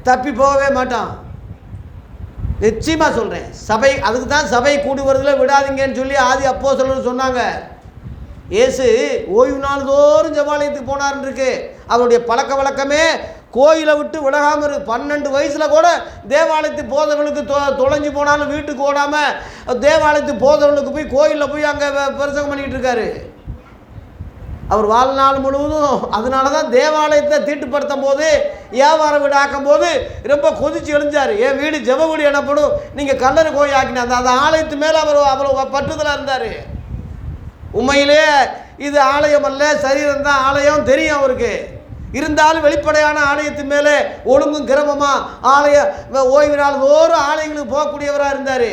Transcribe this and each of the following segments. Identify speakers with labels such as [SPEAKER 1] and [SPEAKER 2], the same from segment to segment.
[SPEAKER 1] தப்பி போகவே மாட்டான். நிச்சயமாக சொல்கிறேன். சபை அதுக்கு தான் சபை கூடி வருதில் விடாதீங்கன்னு சொல்லி ஆதி அப்போஸ்தலர் சொன்னாங்க. இயேசு ஓய்வு நாள் தோறும் ஜெபாலயத்துக்கு போனார்ன்னு இருக்கு. அவருடைய பழக்க வழக்கமே கோயிலை விட்டு விலகாமல் 12 வயசில் கூட தேவாலயத்து போதவர்களுக்கு தொலைஞ்சு போனாலும் வீட்டுக்கு ஓடாமல் தேவாலயத்து போதவர்களுக்கு போய் கோயிலில் போய் அங்கே பிரசங்கம் பண்ணிக்கிட்டு இருக்காரு அவர் வாழ்நாள் முழுவதும். அதனால தான் தேவாலயத்தை தீட்டுப்படுத்தும் போது வியாபாரம் வீடு ஆக்கும் போது ரொம்ப கொதிச்சு எழுந்தார். என் வீடு ஜெப வீடு எனப்படும், நீங்கள் கல்லறை கோயில் ஆக்கினா அந்த ஆலயத்து மேலே அவர் அவ்வளோ பற்றுதலாக இருந்தார். உண்மையிலே இது ஆலயம் அல்ல, சரீரம் தான் ஆலயம் தெரியும் அவருக்கு. இருந்தாலும் வெளிப்படையான ஆலயத்தின் மேலே ஒழுங்கும் கிரமமாக ஆலய ஓய்வு நாள் தோறும் ஆலயங்களுக்கு போகக்கூடியவராக இருந்தார்.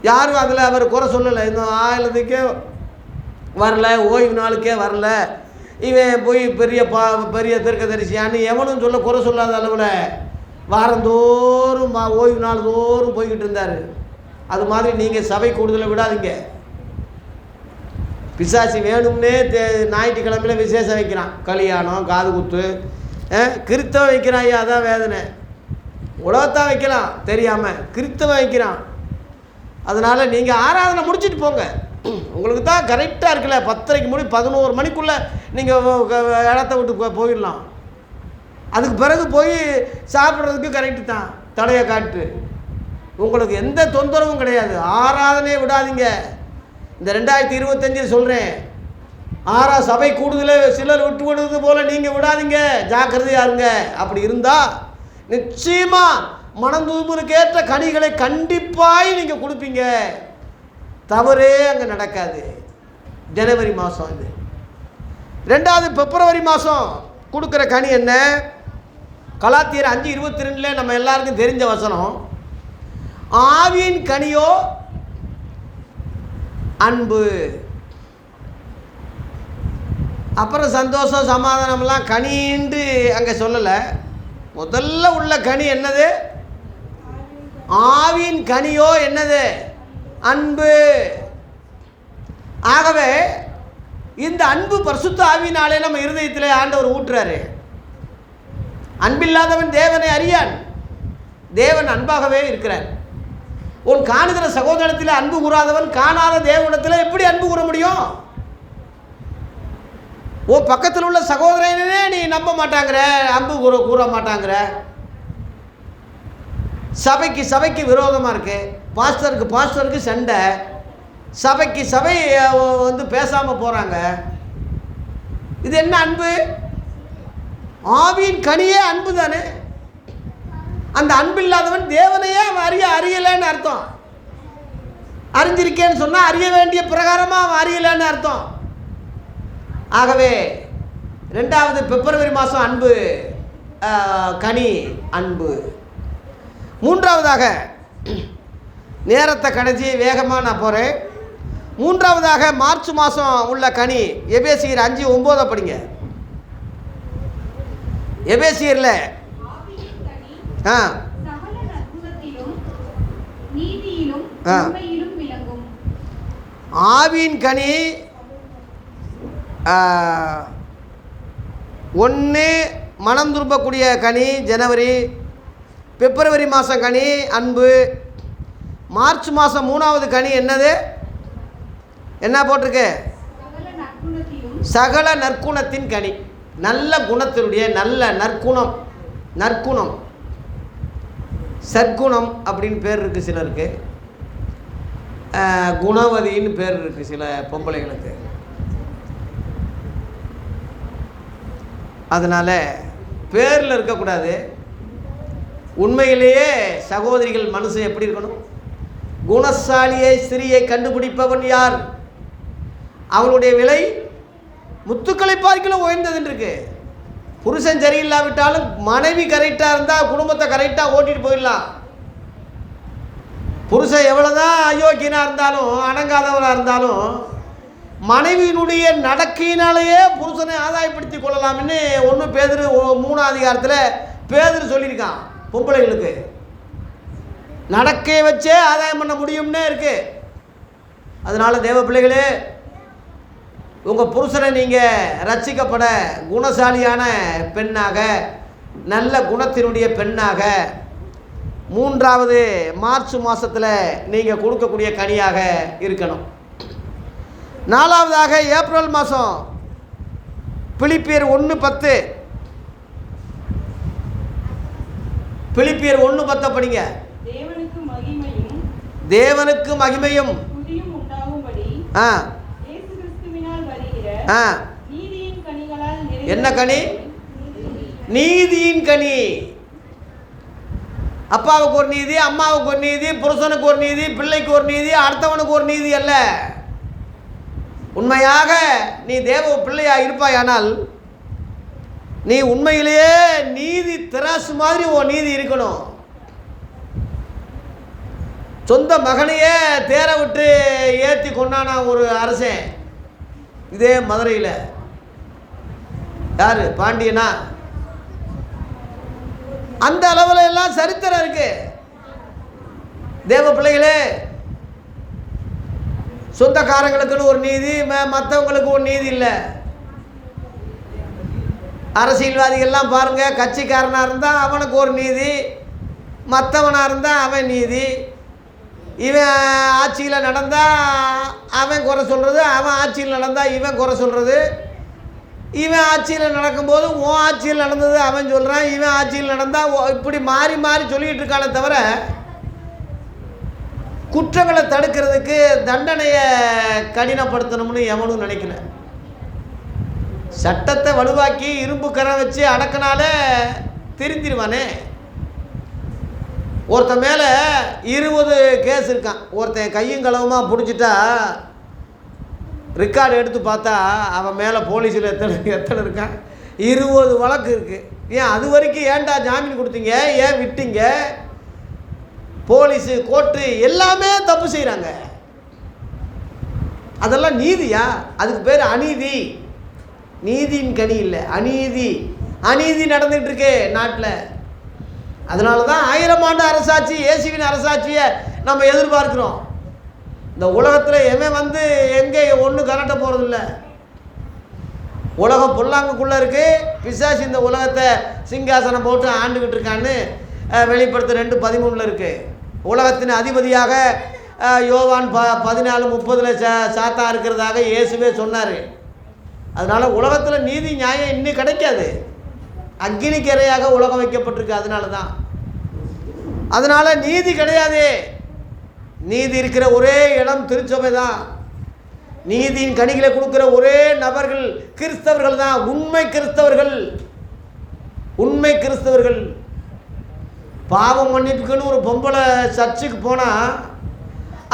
[SPEAKER 1] யாரும் அதில் அவர் குறை சொல்லலை. இந்த ஆலயத்துக்கே வரல, ஓய்வு நாளுக்கே வரல, இவன் போய் பெரிய தீர்க்கதரிசியான்னு எவனும் குறை சொல்லாத அளவில் வாரந்தோறும் ஓய்வு நாள் தோறும் போய்கிட்டு இருந்தார். அது மாதிரி நீங்கள் சபை கூடுதலை விடாதீங்க. பிசாசி வேணும்னே ஞாயிற்றுக்கிழமையில் விசேஷம் வைக்கிறான், கல்யாணம், காது குத்து, கிறித்தவம் வைக்கிறான். ஐயா அதான் வேதனை. உலகத்தான் வைக்கலாம் தெரியாமல், கிறித்தவம் வைக்கிறான். அதனால் நீங்கள் ஆராதனை முடிச்சுட்டு போங்க. உங்களுக்கு தான் கரெக்டாக இருக்குல்ல, 10:30 முடி 11 மணிக்குள்ளே நீங்கள் இடத்த விட்டு போயிடலாம். அதுக்கு பிறகு போய் சாப்பிட்றதுக்கு கரெக்டு தான், தலையை காட்டு. உங்களுக்கு எந்த தொந்தரவும் கிடையாது. ஆராதனையை விடாதீங்க. இந்த 2025 சொல்கிறேன், சபை கூடுதலே சிலர் விட்டு விடுறது போல் நீங்கள் விடாதீங்க, ஜாக்கிரதையாக இருங்க. அப்படி இருந்தால் நிச்சயமாக மனந்தூய்மைக்கேற்ற கனிகளை கண்டிப்பாக நீங்கள் கொடுப்பீங்க. தவறே அங்கே நடக்காது. ஜனவரி மாதம் இது. 2வது பிப்ரவரி மாதம் கொடுக்குற கனி என்ன? கலாத்தியர் 5:22 நம்ம எல்லாருக்கும் தெரிஞ்ச வசனம், ஆவியின் கனியோ அன்பு. அப்புறம் சந்தோஷம் சமாதானம்லாம் கனின்னு அங்கே சொல்லலை. முதல்ல உள்ள கனி என்னது? ஆவியின் கனியோ என்னது? அன்பு. ஆகவே இந்த அன்பு பரிசுத்த ஆவியினாலே நம்ம இருதயத்திலே ஆண்டவர் ஊற்றுறாரு. அன்பில்லாதவன் தேவனை அறியான். தேவன் அன்பாகவே இருக்கிறார். உன் காணுகிற சகோதரத்தில் அன்பு கூறாதவன் காணாத தேவனிடத்தில் எப்படி அன்பு கூற முடியும்? உன் பக்கத்தில் உள்ள சகோதரனே நீ நம்ப மாட்டாங்கிற, அன்பு கூற மாட்டாங்கிற. சபைக்கு விரோதமாக இருக்கு, பாஸ்டருக்கு சண்டை, சபை பேசாமல் போகிறாங்க. இது என்ன அன்பு? ஆவியின் கனியே அன்பு தானே. அந்த அன்பு இல்லாதவன் தேவனையே அவன் அறியலைன்னு அர்த்தம். அறிஞ்சிருக்கேன்னு சொன்னால் அறிய வேண்டிய பிரகாரமாக அவன் அறியலைன்னு அர்த்தம். ஆகவே 2வது பிப்ரவரி மாதம் அன்பு கனி அன்பு. 3வதாக நேரத்தை கடைசி வேகமாக நான் போகிறேன். 3வதாக மார்ச் மாதம் உள்ள கனி எபேசியர் 5:9 படிங்க. எபேசியரில் ஆவியின் கனி 1 மனம் திரும்பக்கூடிய கனி ஜனவரி, பிப்ரவரி மாதம் கனி அன்பு, மார்ச் மாதம் 3வது கனி என்னது? என்ன போட்டிருக்கு? சகல நற்குணத்தின் கனி. நல்ல குணத்தினுடைய நல்ல நற்குணம் சற்குணம் அப்படின்னு பேர் இருக்குது சிலருக்கு, குணவதின்னு பேர் இருக்குது சில பொம்பளைகளுக்கு. அதனால் பேரில் இருக்கக்கூடாது. உண்மையிலேயே சகோதரிகள் மனுஷன் எப்படி இருக்கணும்? குணசாலியை ஸ்திரியை கண்டுபிடிப்பவன் யார்? அவளுடைய விலை முத்துக்களை பார்க்கலாம் உயர்ந்ததுன்னு இருக்கு. புருஷன் சரியில்லாவிட்டாலும் மனைவி கரெக்டாக இருந்தால் குடும்பத்தை கரெக்டாக ஓட்டிட்டு போயிடலாம். புருஷன் எவ்வளோதான் அயோக்கியனாக இருந்தாலும் அடங்காதவராக இருந்தாலும் மனைவியினுடைய நடக்கையினாலேயே புருஷனை ஆதாயப்படுத்தி கொள்ளலாம்னு 1 பேதுரு 3ஆம் அதிகாரத்தில் பேதுரு சொல்லியிருக்கான். பொம்பளைகளுக்கு நடக்கையை வச்சே ஆதாயம் பண்ண முடியும்னே இருக்கு. அதனால் தேவ பிள்ளைகளே, உங்கள் புருஷனை நீங்கள் ரட்சிக்கப்பட குணசாலியான பெண்ணாக நல்ல குணத்தினுடைய பெண்ணாக, மூன்றாவது மார்ச் மாதத்தில் நீங்கள் கொடுக்கக்கூடிய கனியாக இருக்கணும். நாலாவதாக ஏப்ரல் மாதம் பிலிப்பியர் 1:10, பிலிப்பியர் 1:10 படிங்க. தேவனுக்கு மகிமையும் என்ன கனி? நீதியின் கனி. அப்பாவுக்கு ஒரு நீதி, அம்மாவுக்கு ஒரு நீதி, புருஷனுக்கு ஒரு நீதி, பிள்ளைக்கு ஒரு நீதி, அடுத்தவனுக்கு ஒரு நீதி அல்ல. உண்மையாக நீ தேவ பிள்ளையா இருப்பாயானால் நீ உண்மையிலேயே நீதி திராசு மாதிரி ஒரு நீதி இருக்கணும். சொந்த மகனையே தேர விட்டு ஏற்றி கொண்டானா ஒரு அரசன், இதே மதுரையில். யாரு? பாண்டியனா? அந்த அளவில் எல்லாம் சரித்திரம் இருக்கு. தேவ பிள்ளைகளே, சொந்தக்காரங்களுக்குன்னு ஒரு நீதி, மற்றவங்களுக்கு ஒரு நீதி இல்லை. அரசியல்வாதிகள்லாம் பாருங்க, கட்சிக்காரனாக இருந்தால் அவனுக்கு ஒரு நீதி, மற்றவனாக இருந்தால் அவன் நீதி. இவன் ஆட்சியில் நடந்தால் அவன் குறை சொல்கிறது, அவன் ஆட்சியில் நடந்தால் இவன் குறை சொல்கிறது. இவன் ஆட்சியில் நடக்கும்போது உன் ஆட்சியில் நடந்தது அவன் சொல்கிறான், இவன் ஆட்சியில் நடந்தால் இப்படி மாறி மாறி சொல்லிகிட்டு இருக்கானே தவிர குற்றங்களை தடுக்கிறதுக்கு தண்டனையை கடினப்படுத்தணும்னு எவனும் நினைக்கல. சட்டத்தை வலுவாக்கி இரும்பு கரை வச்சு அடக்கினாலே திருந்திருவானே. ஒருத்தன் மேலே 20 கேஸ் இருக்கான். ஒருத்தன் கையும் களவுமாக பிடிச்சிட்டா ரெக்கார்டு எடுத்து பார்த்தா அவன் மேலே போலீஸில் எத்தனை இருக்கான்? 20 வழக்கு இருக்குது. ஏன் அது வரைக்கும் ஏன்டா ஜாமீன் கொடுத்தீங்க, ஏன் விட்டீங்க? போலீஸு, கோர்ட்டு எல்லாமே தப்பு செய்கிறாங்க. அதெல்லாம் நீதியா? அதுக்கு பேர் அநீதி. நீதியின் கனி இல்லை, அநீதி. அநீதி நடந்துகிட்டு இருக்கு நாட்டில். அதனால தான் 1000 ஆண்டு அரசாட்சி, இயேசுவின் அரசாட்சியை நம்ம எதிர்பார்க்குறோம். இந்த உலகத்தில் எவன் வந்து எங்கே ஒன்றும் கலட்ட போகிறதில்ல. உலகம் பொல்லாங்குக்குள்ளே இருக்குது. பிசாசு இந்த உலகத்தை சிங்காசனம் போட்டு ஆண்டுக்கிட்டு இருக்கான்னு வெளிப்படுத்த 2:13 இருக்குது. உலகத்தின் அதிபதியாக யோவான் 14:30 சாத்தா இருக்கிறதாக இயேசுவே சொன்னார். அதனால் உலகத்தில் நீதி நியாயம் இன்னும் கிடைக்காது. அக்கினிக்கு இரையாக உலகம் வைக்கப்பட்டிருக்கு. அதனால் நீதி கிடையாது. நீதி இருக்கிற ஒரே இடம் திருச்சபை தான். நீதியின் கனிகளை கொடுக்குற ஒரே நபர்கள் கிறிஸ்தவர்கள் தான். உண்மை கிறிஸ்தவர்கள், உண்மை கிறிஸ்தவர்கள். பாவம் மன்னிப்புக்குன்னு ஒரு பொம்பளை சர்ச்சுக்கு போனால்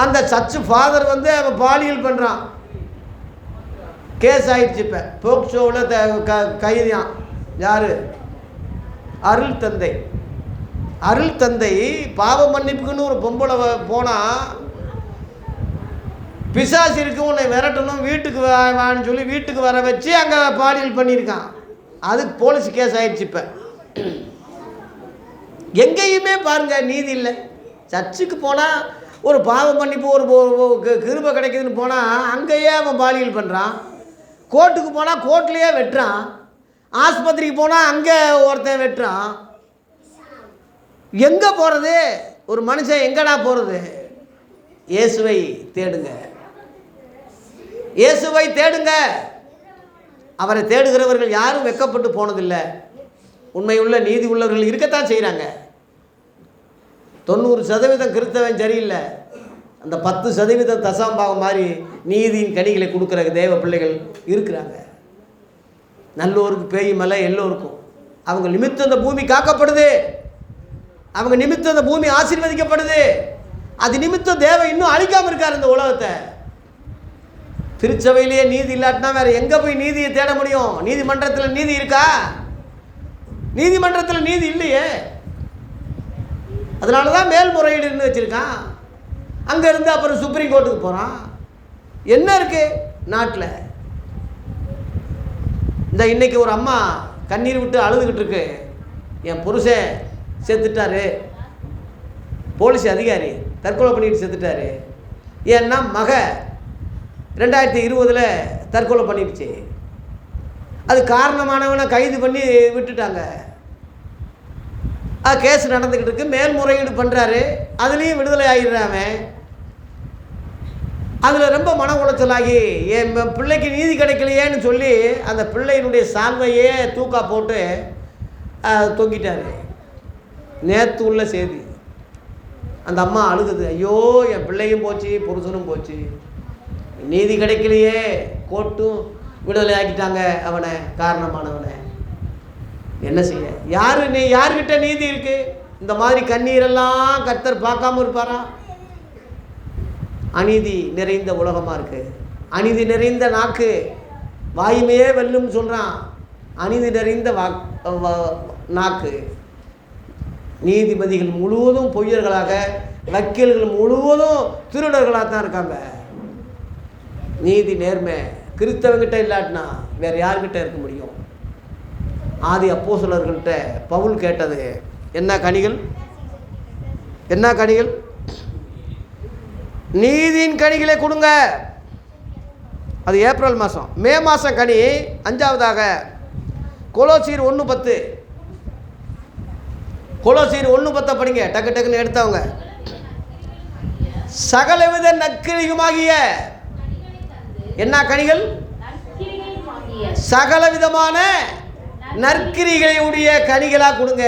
[SPEAKER 1] அந்த சர்ச்சு ஃபாதர் வந்து அவன் பாலியல் பண்ணுறான். கேஸ் ஆகிடுச்சு. இப்போ போக்சோவில் கைதியான். யார்? அருள் தந்தை. அருள் தந்தை பாவ மன்னிப்புக்குன்னு ஒரு பொம்பளை போனால் பிசாசு இருக்கு, உன்னை விரட்டணும், வீட்டுக்கு வான்னு சொல்லி வீட்டுக்கு வர வச்சு அங்கே பாலியல் பண்ணியிருக்கான். அதுக்கு போலீஸ் கேஸ் ஆகிடுச்சு. இப்போ எங்கேயுமே பாருங்கள் நீதி இல்லை. சர்ச்சுக்கு போனால் ஒரு பாவ மன்னிப்பு, ஒரு கிருபை கிடைக்குதுன்னு போனால் அங்கேயே அவன் பாலியல் பண்ணுறான். கோர்ட்டுக்கு போனால் கோர்ட்லேயே வெட்டுறான். ஆஸ்பத்திரிக்கு போனால் அங்கே ஒருத்தன் வெட்டுறான். எங்கே போகிறது? ஒரு மனுஷன் எங்கடா போகிறது? இயேசுவை தேடுங்க, இயேசுவை தேடுங்க. அவரை தேடுகிறவர்கள் யாரும் வெட்கப்பட்டு போனதில்லை. உண்மையுள்ள நீதி உள்ளவர்கள் இருக்கத்தான் செய்கிறாங்க. 90% கிறிஸ்தவன் சரியில்லை. அந்த 10% தசம்பாகம் மாதிரி நீதியின் கனிகளை கொடுக்குற தேவ பிள்ளைகள் இருக்கிறாங்க. நல்லோருக்கு பேய் மலை எல்லோருக்கும். அவங்க நிமித்தம் அந்த பூமி காக்கப்படுது. அவங்க நிமித்தம் அந்த பூமி ஆசீர்வதிக்கப்படுது. அது நிமித்தம் தேவ இன்னும் அழிக்காமல் இருக்கார் இந்த உலகத்தை. திருச்சபையிலேயே நீதி இல்லாட்டினா வேற எங்கே போய் நீதியை தேட முடியும்? நீதிமன்றத்தில் நீதி இருக்கா? நீதிமன்றத்தில் நீதி இல்லையே. அதனால தான் மேல்முறையீடுன்னு வச்சுருக்கான். அங்கேருந்து அப்புறம் சுப்ரீம் கோர்ட்டுக்கு போகிறான். என்ன இருக்குது நாட்டில்? இந்த இன்றைக்கி ஒரு அம்மா கண்ணீர் விட்டு அழுதுகிட்டு இருக்கு. என் புருஷன் செத்துட்டாரு, போலீஸ் அதிகாரி தற்கொலை பண்ணிட்டு செத்துட்டாரு. ஏன்னா மக 2020 தற்கொலை பண்ணிடுச்சு. அது காரணமானவனை கைது பண்ணி விட்டுட்டாங்க. கேஸ் நடந்துக்கிட்டு இருக்கு, மேல்முறையீடு பண்ணுறாரு, அதுலேயும் விடுதலை ஆகிடுறாங்க. அதில் ரொம்ப மன உளைச்சலாகி என் பிள்ளைக்கு நீதி கிடைக்கலையேன்னு சொல்லி அந்த பிள்ளையினுடைய சால்வையே தூக்கா போட்டு தொங்கிட்டார். நேற்று உள்ள செய்தி. அந்த அம்மா அழுகுது, ஐயோ என் பிள்ளையும் போச்சு, புருஷனும் போச்சு, நீதி கிடைக்கலையே, கோர்ட்டும் விடுதலை ஆக்கிட்டாங்க அவனை, காரணமானவனை, என்ன செய்ய? யாருக்கிட்ட நீதி இருக்கு? இந்த மாதிரி கண்ணீரெல்லாம் கர்த்தர் பார்க்காம இருப்பாரா? அநீதி நிறைந்த உலகமாக இருக்கு. அநீதி நிறைந்த நாக்கு வாயுமையே வெல்லும் சொல்கிறான். அநீதி நிறைந்த நாக்கு. நீதிபதிகள் முழுவதும் பொய்யர்களாக, வக்கீல்கள் முழுவதும் திருடர்களாக தான் இருக்காங்க. நீதி நேர்மை கிறிஸ்தவங்கிட்ட இல்லாட்டினா வேறு யார்கிட்ட இருக்க முடியும்? ஆதி அப்போஸ்தலர்கள்ட்ட பவுல் கேட்டது என்ன கனிகள்? என்ன கனிகள்? நீதியின் கனிகளை கொடுங்க. அது ஏப்ரல் மாதம். மே மாதம் கனி 5வதாக கொலோசீர் 1:10. கொலோசீர் 1:10 படிங்க, டக்கு டக்குன்னு எடுத்தவங்க. சகலவித நற்கிரியுமாகிய என்ன கனிகள்? சகலவிதமான நற்கிரிகளுடைய கனிகளாக கொடுங்க.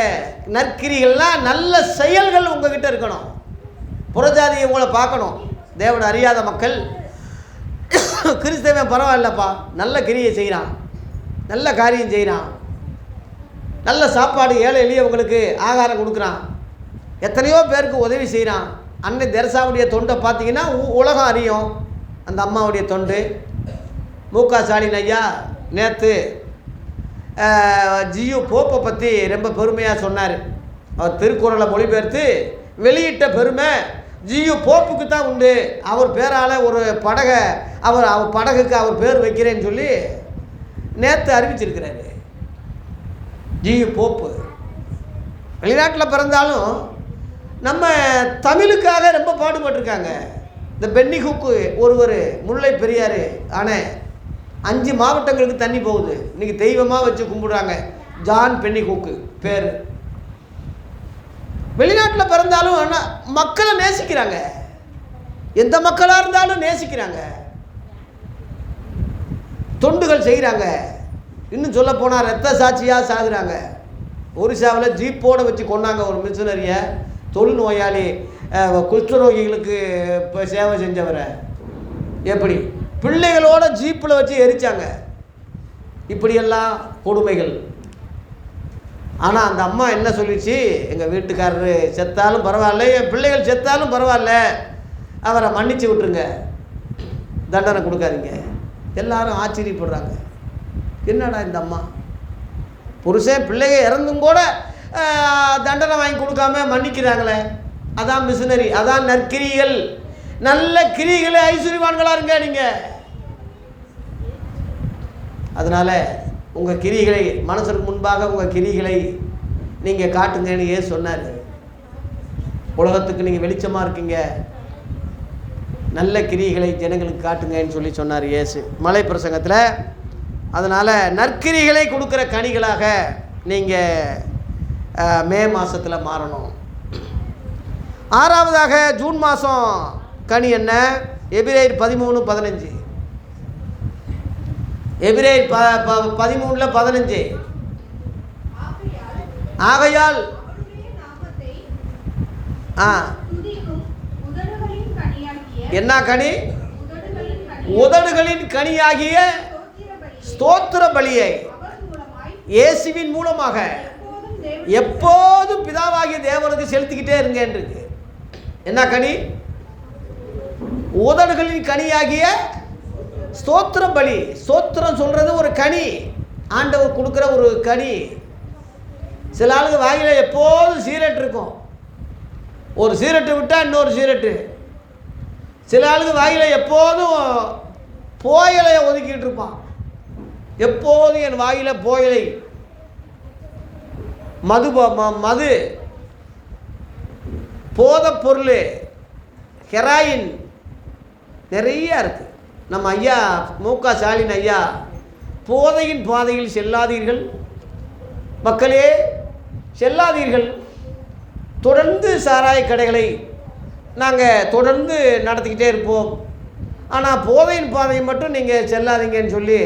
[SPEAKER 1] நற்கிரிகள்லாம் நல்ல செயல்கள் உங்ககிட்ட இருக்கணும். புறஜாதியை உங்களை பார்க்கணும். தேவனை அறியாத மக்கள் கிறிஸ்தவன் பரவாயில்லப்பா, நல்ல கிரியை செய்கிறான், நல்ல காரியம் செய்கிறான், நல்ல சாப்பாடு ஏழை எளியவங்களுக்கு ஆகாரம் கொடுக்குறான், எத்தனையோ பேருக்கு உதவி செய்கிறான். அன்னை தெரசாவுடைய தொண்டை பார்த்தீங்கன்னா உலகம் அறியும். அந்த அம்மாவுடைய தொண்டு. மு.க. ஸ்டாலின் ஐயா நேற்று ஜியு போப்பை பற்றி ரொம்ப பெருமையாக சொன்னார். அவர் திருக்குறளை மொழிபெயர்த்து வெளியிட்ட பெருமை ஜியு போப்புக்கு தான் உண்டு. அவர் பேரால் ஒரு படகை அவர் படகுக்கு அவர் பேர் வைக்கிறேன்னு சொல்லி நேற்று அறிவிச்சிருக்கிறாரு. ஜியு போப்பு வெளிநாட்டில் பிறந்தாலும் நம்ம தமிழுக்காக ரொம்ப பாடுபட்டிருக்காங்க. இந்த பென்னி ஹூக்கு ஒருவர் முல்லை பெரியார் ஆனால் 5 மாவட்டங்களுக்கு தண்ணி போகுது. இன்றைக்கி தெய்வமாக வச்சு கும்பிடுறாங்க. ஜான் பென்னி ஹூக்கு பேர். வெளிநாட்டில் பிறந்தாலும் ஆனால் மக்களை நேசிக்கிறாங்க. எந்த மக்களாக இருந்தாலும் நேசிக்கிறாங்க, தொண்டுகள் செய்கிறாங்க. இன்னும் சொல்ல போனால் ரத்த சாட்சியாக சாகுறாங்க. ஒரிசாவில் ஜீப்போடு வச்சு கொண்டாங்க ஒரு மிஷனரியை, தொழுநோயாளி குஷ்டரோகிகளுக்கு இப்போ சேவை செஞ்சவரை. எப்படி பிள்ளைகளோட ஜீப்பில் வச்சு எரிச்சாங்க. இப்படியெல்லாம் கொடுமைகள். ஆனால் அந்த அம்மா என்ன சொல்லிச்சு? எங்கள் வீட்டுக்காரரு செத்தாலும் பரவாயில்ல, என் பிள்ளைகள் செத்தாலும் பரவாயில்ல, அவரை மன்னிச்சு விட்டுருங்க, தண்டனை கொடுக்காதீங்க. எல்லாரும் ஆச்சரியப்படுறாங்க. என்னடா இந்த அம்மா, புருஷன் பிள்ளைங்க இறந்தும் கூட தண்டனை வாங்கி கொடுக்காம மன்னிக்கிறாங்களே. அதான் மிஷனரி, அதான் நற்கிரிகள். நல்ல கிரிகளை ஐஸ்வர்யவான்களாக இருங்க நீங்கள். அதனால் உங்கள் கிரிகளை மனசுக்கு முன்பாக உங்கள் கிரிகளை நீங்கள் காட்டுங்கன்னு ஏன் சொன்னார்? உலகத்துக்கு நீங்கள் வெளிச்சமாக இருக்கீங்க, நல்ல கிரிகளை ஜனங்களுக்கு காட்டுங்கன்னு சொல்லி சொன்னார் இயேசு மலை பிரசங்கத்தில். அதனால் நற்கிரிகளை கொடுக்குற கனிகளாக நீங்கள் மே மாதத்தில் மாறணும். 6வதாக ஜூன் மாதம் கனி என்ன? எபிரேயர் 13:15. எபிரேயர் 13:15. ஆகையால் என்ன கனி? உதடுகளின் கனியாகிய ஸ்தோத்திர பலியை இயேசுவின் மூலமாக எப்போதும் பிதாவாகிய தேவனுக்கு செலுத்திக்கிட்டே இருங்க இருக்கு. என்ன கனி? உதடுகளின் கனியாகிய ஸ்தோத்திர பலி. ஸ்தோத்திரம் சொல்றது ஒரு கனி, ஆண்டவர் கொடுக்குற ஒரு கனி. சில ஆளுங்க வாயில எப்போதும் சீரட் இருக்கும், ஒரு சீரட்டு விட்டால் இன்னொரு சீரட்டு. சில ஆளுங்க வாயில எப்போதும் போயலையை ஒதுக்கிட்டு இருப்பான். எப்போதும் என் வாயில போயலை, மது, போதைப் பொருள், ஹெராயின் நிறைய இருக்குது. நம்ம ஐயா மு.க. ஸ்டாலின் ஐயா போதையின் பாதையில் செல்லாதீர்கள் மக்களே, செல்லாதீர்கள். தொடர்ந்து சாராய கடைகளை நாங்கள் தொடர்ந்து நடத்திக்கிட்டே இருப்போம், ஆனால் போதையின் பாதையை மட்டும் நீங்கள் செல்லாதீங்கன்னு சொல்லி,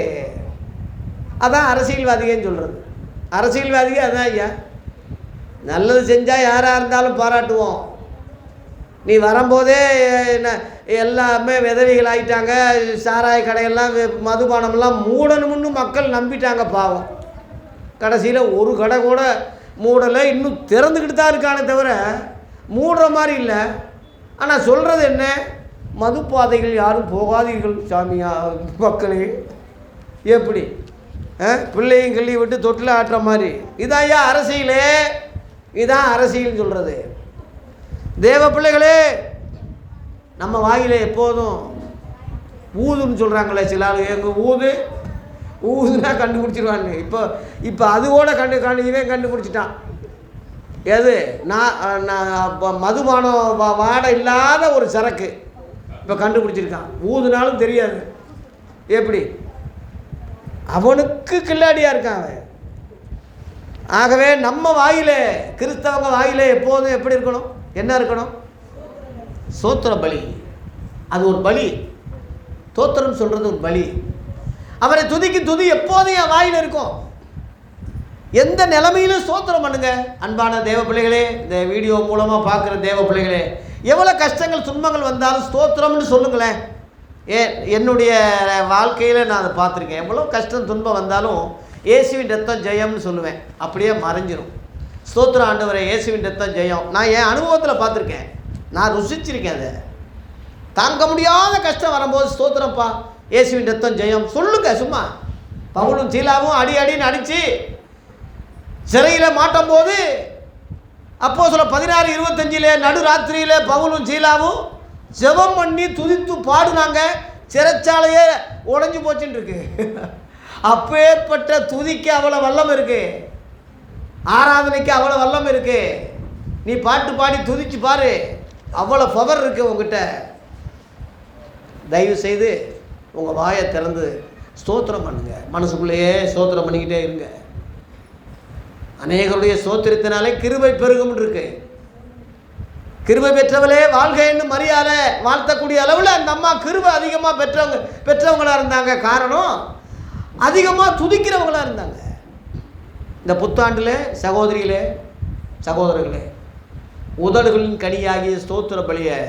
[SPEAKER 1] அதான் அரசியல்வாதிகன்னு சொல்கிறது. அரசியல்வாதிக அதான் ஐயா, நல்லது செஞ்சால் யாராக இருந்தாலும் பாராட்டுவோம். நீ வரும்போதே என்ன எல்லாமே விதவிகள் ஆகிட்டாங்க, சாராய கடையெல்லாம் மதுபானம்லாம் மூடணும்னு மக்கள் நம்பிட்டாங்க பாவம். கடைசியில் ஒரு கடை கூட மூடலை, இன்னும் திறந்துக்கிட்டு தான் இருக்கானே தவிர மூடுற மாதிரி இல்லை. ஆனால் சொல்கிறது என்ன, மது பாதைகள் யாரும் போகாதீர்கள் சாமியா மக்களே. எப்படி பிள்ளையும் கிள்ளி விட்டு தொட்டில் ஆட்டுற மாதிரி. இதான் ஐயா அரசியலே, இதான் அரசியல்னு சொல்கிறது. தேவ பிள்ளைகளே, நம்ம வாயில எப்போதும் ஊதுன்னு சொல்கிறாங்களே சில ஆள், எங்கள் ஊதுனா கண்டுபிடிச்சிருவாங்க. இப்போ அதுவோட இவன் கண்டுபிடிச்சிட்டான். எது நான் மதுபானம் வாடை இல்லாத ஒரு சரக்கு இப்போ கண்டுபிடிச்சிருக்கான். ஊதுனாலும் தெரியாது. எப்படி அவனுக்கு கில்லாடியாக இருக்கான் அவன். ஆகவே நம்ம வாயில, கிறிஸ்தவங்க வாயில எப்போதும் எப்படி இருக்கணும், என்ன இருக்கணும்? சோத்திர பலி. அது ஒரு பலி. தோத்திரம் சொல்கிறது ஒரு பலி. அவரை துதிக்கும் துதி எப்போதும் என் வாயில் இருக்கும். எந்த நிலைமையிலும் ஸ்தோத்திரம் பண்ணுங்க. அன்பான தேவ பிள்ளைகளே, இந்த வீடியோ மூலமாக பார்க்குற தேவ பிள்ளைகளே, எவ்வளோ கஷ்டங்கள் துன்பங்கள் வந்தாலும் ஸ்தோத்திரம்னு சொல்லுங்களேன். என்னுடைய வாழ்க்கையில் நான் அதை பார்த்துருக்கேன். எவ்வளோ கஷ்டம் துன்பம் வந்தாலும் இயேசுவின் ரத்தம் ஜெயம்னு சொல்லுவேன். அப்படியே மறைஞ்சிரும். ஸ்தோத்திரம் ஆண்டவரே, இயேசுவின் ரத்தம் ஜெயம். நான் என் அனுபவத்தில் பார்த்துருக்கேன், நான் ருசிச்சிருக்கேன். அதை தாங்க முடியாத கஷ்டம் வரும்போது ஸ்தோத்திரம்ப்பா, இயேசுவின் ரத்தம் ஜெயம் சொல்லுங்க. சும்மா பவுலும் சீலாவும் அடின்னு அடித்து சிறையில் மாட்டும் போது அப்போஸ்தலர் 16:25 நடுராத்திரியில் பவுலும் சீலாவும் ஜெபம் பண்ணி துதித்து பாடுனாங்க. சிறைச்சாலையே உடைஞ்சு போச்சுன்னு இருக்கு. அப்பேற்பட்ட துதிக்கு அவ்வளோ வல்லம் இருக்கு, ஆராதனைக்கு அவ்வளோ வல்லம் இருக்கு. நீ பாட்டு பாடி துதிச்சு பாரு, அவ்வளோ பவர் இருக்கு உங்ககிட்ட. தயவு செய்து உங்கள் வாயை திறந்து ஸ்தோத்திரம் பண்ணுங்க. மனசுக்குள்ளேயே ஸ்தோத்திரம் பண்ணிக்கிட்டே இருங்க. அநேகருடைய ஸ்தோத்திரத்தினாலே கிருபை பெருகும் இருக்கு. கிருபை பெற்றவளே வாழ்கைன்னு மரியாதை வாழ்த்தக்கூடிய அளவில் அந்த அம்மா கிருபை அதிகமாக பெற்றவங்களாக இருந்தாங்க. காரணம், அதிகமாக துதிக்கிறவங்களாக இருந்தாங்க. இந்த புத்தாண்டில் சகோதரிகளே, உதடுகளின் கனியாகிய ஸ்தோத்திர பலியை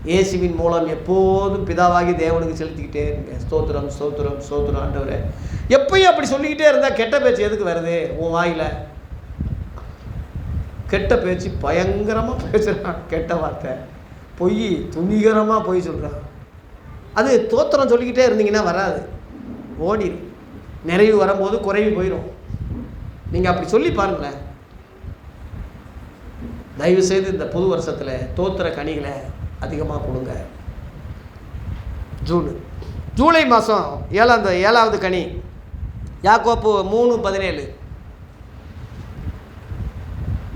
[SPEAKER 1] இயேசுவின் மூலம் எப்போதும் பிதாவாகி தேவனுக்கு செலுத்திக்கிட்டே இருங்க. ஸ்தோத்திரம் ஸ்தோத்திரம் ஸ்தோத்திரம் ஆண்டவரே. எப்பயும் அப்படி சொல்லிக்கிட்டே இருந்தால் கெட்ட பேச்சு எதுக்கு வருது உன் வாயில்? கெட்ட பேச்சு பயங்கரமாக பேசுகிறான், கெட்ட வார்த்தை, பொய், துணிகரமாக பொய் சொல்கிறான். அது தோத்திரம் சொல்லிக்கிட்டே இருந்தீங்கன்னா வராது, ஓடிடும். நிறைவு வரும்போது குறைவு போயிடும். நீங்கள் அப்படி சொல்லி பாருங்களேன். தயவுசெய்து இந்த புது வருஷத்தில் தோத்திர கனிகளை அதிகமாக கொடுங்க. ஜூலை மாதம் 7வது கனி யாக்கோப்பு 3:17.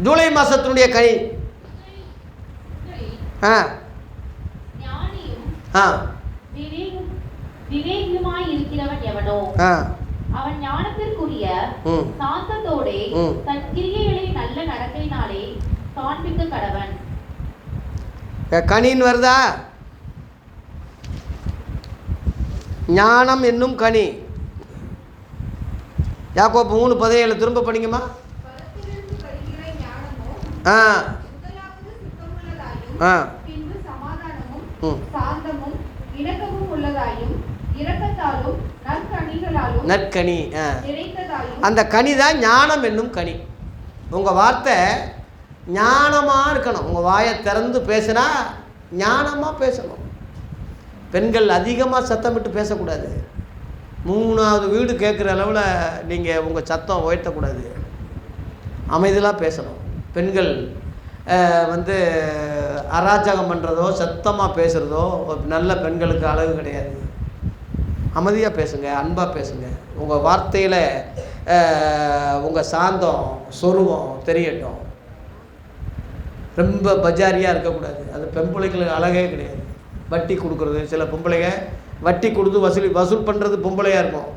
[SPEAKER 1] ஜூலை மாதத்தினுடைய கனி
[SPEAKER 2] அவன் ஞானத்திற்குரிய சாந்தத்தோடே தன் கிரியைகளை நல்ல நடக்கையினாலே காண்பிக்க கடவன்.
[SPEAKER 1] கனின்னு வருதா? ஞானம் என்னும் கனி. யாக்கோப்பு 3:17 திரும்ப படிங்கம்மா. நற்கனி. அந்த கனி தான் ஞானம் என்னும் கனி. உங்கள் வார்த்தை ஞானமாக இருக்கணும். உங்கள் வாயை திறந்து பேசினா ஞானமாக பேசணும். பெண்கள் அதிகமாக சத்தமிட்டு பேசக்கூடாது. 3வது வீடு கேட்குற அளவில் நீங்கள் உங்கள் சத்தம் உயர்த்தக்கூடாது. அமைதியாக பேசணும். பெண்கள் அராஜகம் பண்ணுறதோ சத்தமாக பேசுகிறதோ நல்ல பெண்களுக்கு அழகு கிடையாது. அமைதியாக பேசுங்க, அன்பாக பேசுங்க. உங்கள் வார்த்தையில் உங்கள் சாந்தம் சொருவம் தெரியட்டும். ரொம்ப பஜாரியாக இருக்கக்கூடாது. அது பெண்பிள்ளைகளுக்கு அழகே கிடையாது. வட்டி கொடுக்குறது, சில பொம்பளைங்க வட்டி கொடுத்து வசூல் பண்ணுறது பொம்பளையாக இருக்கும்.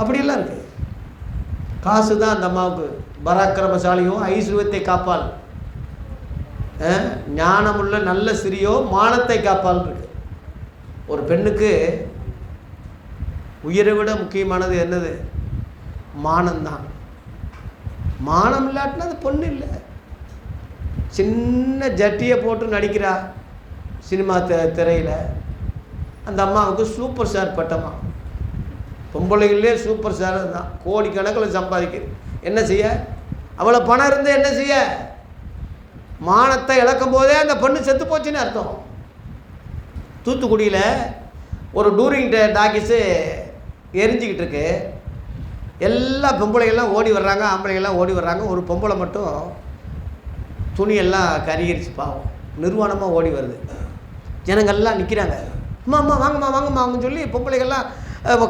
[SPEAKER 1] அப்படியெல்லாம் இருக்குது. காசு தான் அந்த அம்மாவுக்கு பராக்கிரமசாலியும் ஐஸ்வர்யத்தை காப்பாள் ஞானமுள்ள நல்ல ஸ்திரியோ மானத்தை காப்பாள் இருக்கு. ஒரு பெண்ணுக்கு உயிரை விட முக்கியமானது என்னது? மானம்தான். மானம் இல்லாட்டினா அது பொண்ணு இல்லை. சின்ன ஜட்டியை போட்டு நடிக்கிறா சினிமா திரையில். அந்த அம்மாவுக்கு சூப்பர் ஸ்டார் பட்டமா. பொம்பளைகளே சூப்பர் ஸ்டார் தான், கோடிக்கணக்கில் சம்பாதிக்குது. என்ன செய்ய? அவ்வளோ பணம் இருந்து என்ன செய்ய? மானத்தை இழக்கும் போதே அந்த பொண்ணு செத்து போச்சுன்னு அர்த்தம். தூத்துக்குடியில் ஒரு டூரிங் டாக்கிஸு எரிஞ்சிக்கிட்டு இருக்கு. எல்லா பொம்பளைகள்லாம் ஓடி வர்றாங்க, ஆம்பளைகள்லாம் ஓடி வர்றாங்க. ஒரு பொம்பளை மட்டும் துணியெல்லாம் கருகிருச்சு, பாவம், நிர்வாணமாக ஓடி வருது. ஜனங்கள்லாம் நிற்கிறாங்க, அம்மா அம்மா வாங்கம்மா வாங்கம்மா அவங்க சொல்லி பொம்பளைகள்லாம்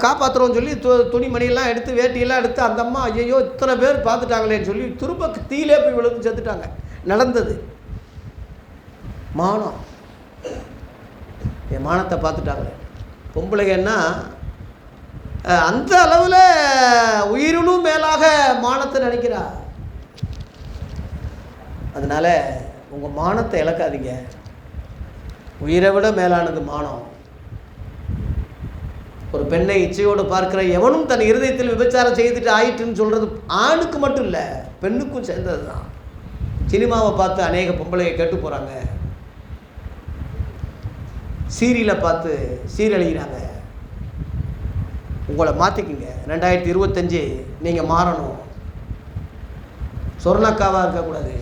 [SPEAKER 1] காப்பாற்றுறோன்னு சொல்லி துணிமணியெல்லாம் எடுத்து வேட்டியெல்லாம் எடுத்து அந்த அம்மா ஐயோ இத்தனை பேர் பார்த்துட்டாங்களேன்னு சொல்லி திரும்ப தீயிலே போய் விழுந்து செத்துட்டாங்க. நடந்தது மானம். என் மானத்தை பார்த்துட்டாங்க. பொம்பளைங்கன்னா அந்த அளவில் உயிரினும் மேலாக மானத்தை நினைக்கிறா. அதனால் உங்கள் மானத்தை இழக்காதீங்க. உயிரை விட மேலானது மானம். ஒரு பெண்ணை இச்சையோடு பார்க்கிற எவனும் தன் இருதயத்தில் விபச்சாரம் செய்துட்டு ஆயிட்டுன்னு சொல்கிறது ஆணுக்கு மட்டும் இல்லை, பெண்ணுக்கும் சேர்ந்தது தான். சினிமாவை பார்த்து அநேக பொம்பளையை கெட்டு போகிறாங்க. சீரியலை பார்த்து சீரழிகிறாங்க. உங்களை மாற்றிக்கிங்க. 2025 நீங்கள் மாறணும். சொர்ணக்காவாக இருக்கக்கூடாது,